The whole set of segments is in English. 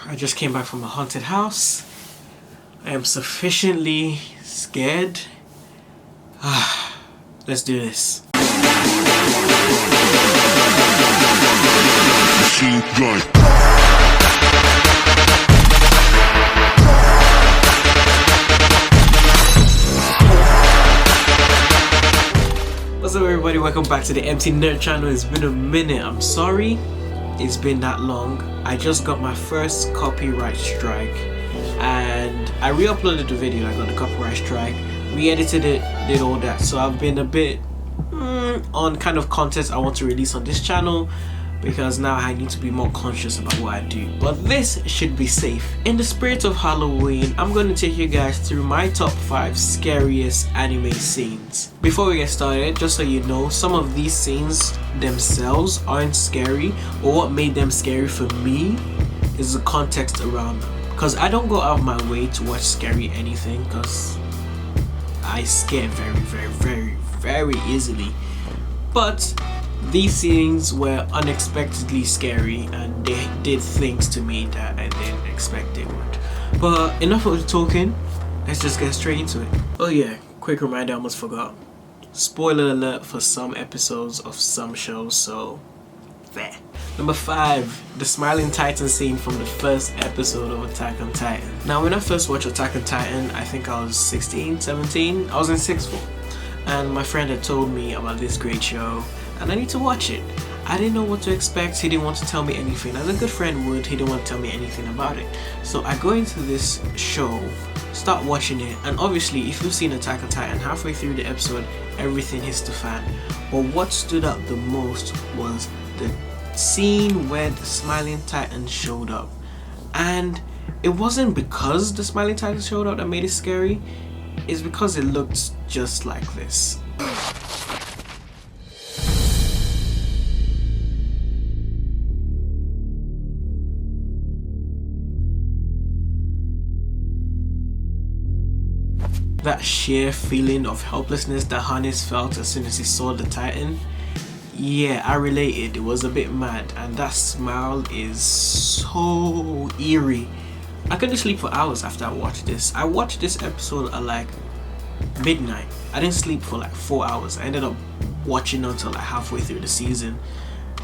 I just came back from a haunted house. I am sufficiently scared. Let's do this. Machine gun. What's up everybody, welcome back to the MTNerd channel. It's been a minute, I'm sorry it's been that long. I just got my first copyright strike and I re-uploaded the video. I got the copyright strike, re-edited it, did all that. So I've been a bit on kind of content I want to release on this channel because now I need to be more conscious about what I do. But this should be safe. In the spirit of Halloween, I'm going to take you guys through my top 5 scariest anime scenes. Before we get started, just so you know, some of these scenes themselves aren't scary, or what made them scary for me is the context around them. Because I don't go out of my way to watch scary anything because I scare very easily. But these scenes were unexpectedly scary and they did things to me that I didn't expect they would. But enough of the talking, let's just get straight into it. Oh yeah, quick reminder, I almost forgot. Spoiler alert for some episodes of some shows, so there. Number 5, the Smiling Titan scene from the first episode of Attack on Titan. Now when I first watched Attack on Titan, I think I was 16, 17, I was in 6th form. And my friend had told me about this great show and I need to watch it. I didn't know what to expect. He didn't want to tell me anything. As a good friend would, he didn't want to tell me anything about it. So I go into this show, start watching it, and obviously if you've seen Attack on Titan, halfway through the episode everything hits the fan. But what stood out the most was the scene where the Smiling Titan showed up. And it wasn't because the Smiling Titan showed up that made it scary, it's because it looked just like this. That sheer feeling of helplessness that Hannes felt as soon as he saw the Titan, yeah, I related. It was a bit mad, and that smile is so eerie. I couldn't sleep for hours after I watched this. I watched this episode at like midnight. I didn't sleep for like 4 hours. I ended up watching until like halfway through the season,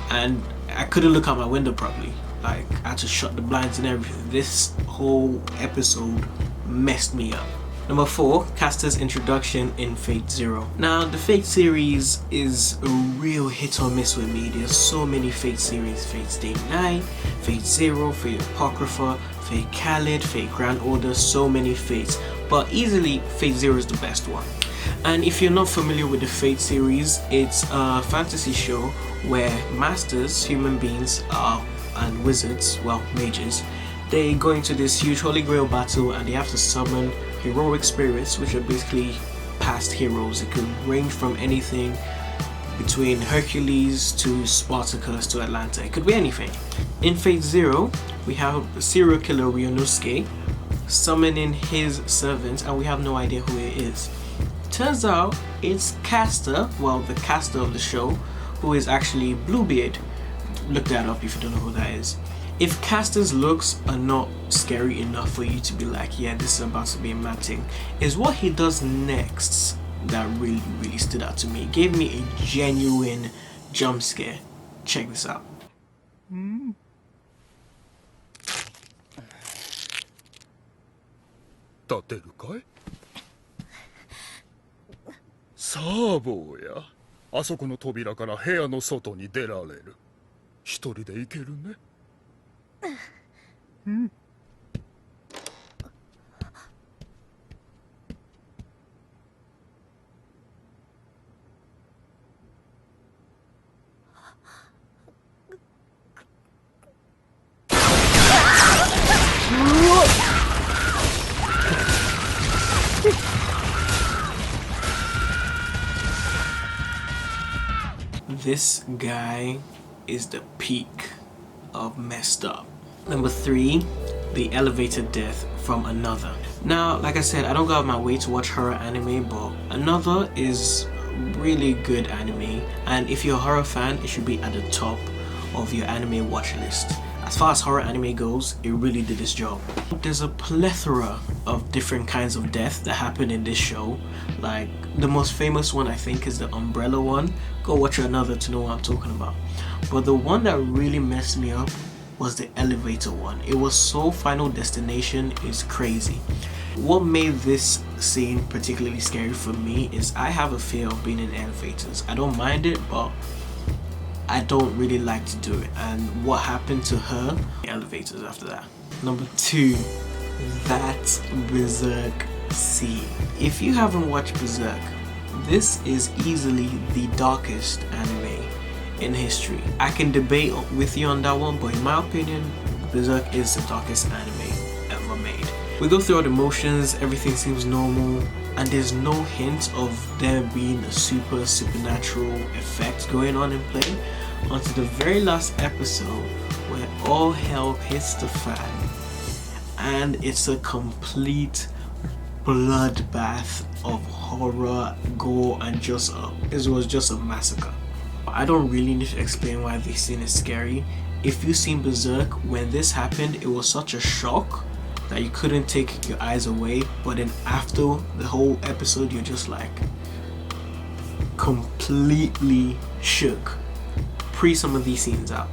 and I couldn't look out my window properly. Like I had to shut the blinds and everything. This whole episode messed me up. Number 4, Caster's introduction in Fate Zero. Now the Fate series is a real hit or miss with me. There's so many Fate series: Fate Stay Night, Fate Zero, Fate Apocrypha, Fate Khalid, Fate Grand Order, so many Fates. But easily Fate Zero is the best one. And if you're not familiar with the Fate series, it's a fantasy show where masters, human beings, and wizards, well, mages, they go into this huge holy grail battle and they have to summon heroic spirits, which are basically past heroes. It could range from anything between Hercules to Spartacus to Atlanta. It could be anything. In Fate Zero, we have serial killer Ryunosuke summoning his servant, and we have no idea who he is. Turns out it's Caster, well, the caster of the show, who is actually Bluebeard. Look that up if you don't know who that is. If Caster's looks are not scary enough for you to be like, yeah, this is about to be a mad thing, is what he does next that really stood out to me. It gave me a genuine jump scare. Check this out. 立てるかい？さあ坊や、あそこの扉から部屋の外に出られる。一人で行けるね。This guy is the peak of messed up. Number 3, the elevator death from Another. Now, like I said, I don't go out of my way to watch horror anime, but Another is really good anime, and if you're a horror fan, it should be at the top of your anime watch list. as far as horror anime goes, it really did its job. There's a plethora of different kinds of death that happen in this show. Like, the most famous one I think is the umbrella one. Go watch another to know what I'm talking about. But the one that really messed me up was the elevator one. It was so Final Destination is crazy. What made this scene particularly scary for me is I have a fear of being in elevators. I don't mind it, but I don't really like to do it. And what happened to her? Elevators after that. Number 2, that Berserk scene. If you haven't watched Berserk, this is easily the darkest anime in history. I can debate with you on that one, but in my opinion, Berserk is the darkest anime ever made. We go through all the motions, everything seems normal, and there's no hint of there being a supernatural effect going on in play until the very last episode where all hell hits the fan and it's a complete bloodbath of horror, gore, and it was just a massacre. I don't really need to explain why this scene is scary. If you've seen Berserk, when this happened, it was such a shock that you couldn't take your eyes away, but then after the whole episode you're just like completely shook. Pre some of these scenes out.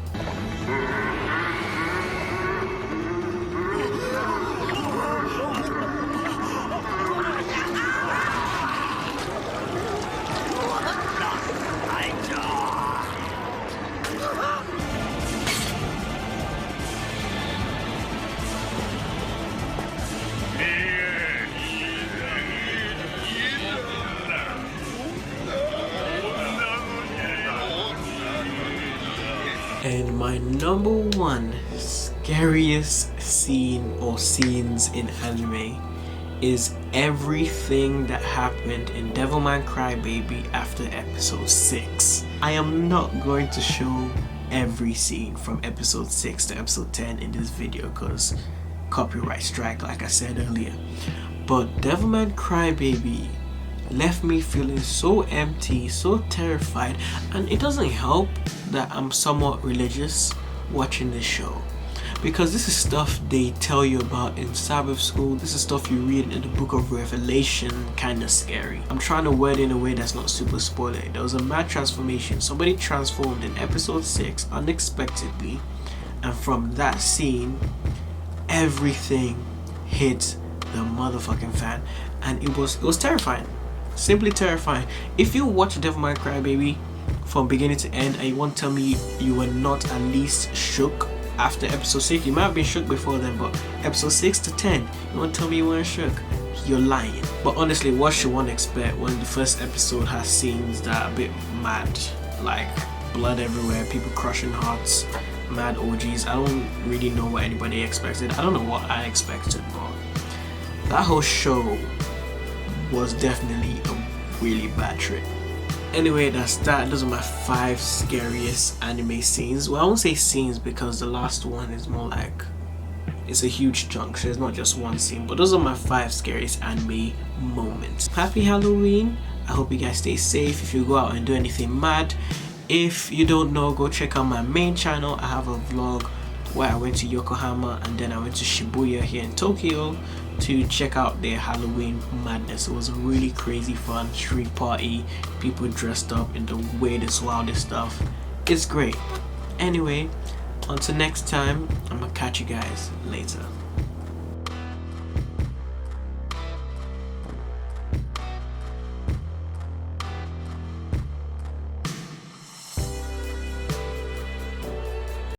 And my number 1 scariest scene or scenes in anime is everything that happened in Devilman Crybaby after episode 6. I am not going to show every scene from episode 6 to episode 10 in this video because copyright strike, like I said earlier. But Devilman Crybaby left me feeling so empty, so terrified, and it doesn't help that I'm somewhat religious watching this show, because this is stuff they tell you about in Sabbath school. This is stuff you read in the book of Revelation. Kind of scary. I'm trying to word it in a way that's not super spoiler. There was a mad transformation. Somebody transformed in episode 6 unexpectedly, and from that scene everything hit the motherfucking fan, and it was terrifying. Simply terrifying. If you watch Devilman Crybaby from beginning to end and you want to tell me you were not at least shook after episode 6, you might have been shook before then, but episode 6 to 10, you want to tell me you weren't shook? You're lying. But honestly, what should one expect when the first episode has scenes that are a bit mad, like blood everywhere, people crushing hearts, mad orgies? I don't really know what anybody expected. I don't know what I expected, but that whole show was definitely a really bad trip. Anyway, that's that. Those are my 5 scariest anime scenes. Well, I won't say scenes because the last one is more like, it's a huge chunk, so it's not just one scene, but those are my 5 scariest anime moments. Happy Halloween. I hope you guys stay safe if you go out and do anything mad. If you don't know, go check out my main channel. I have a vlog where I went to Yokohama and then I went to Shibuya here in Tokyo to check out their Halloween madness. It was a really crazy fun street party, people dressed up in the weirdest, wildest stuff. It's great. Anyway, until next time, I'm gonna catch you guys later.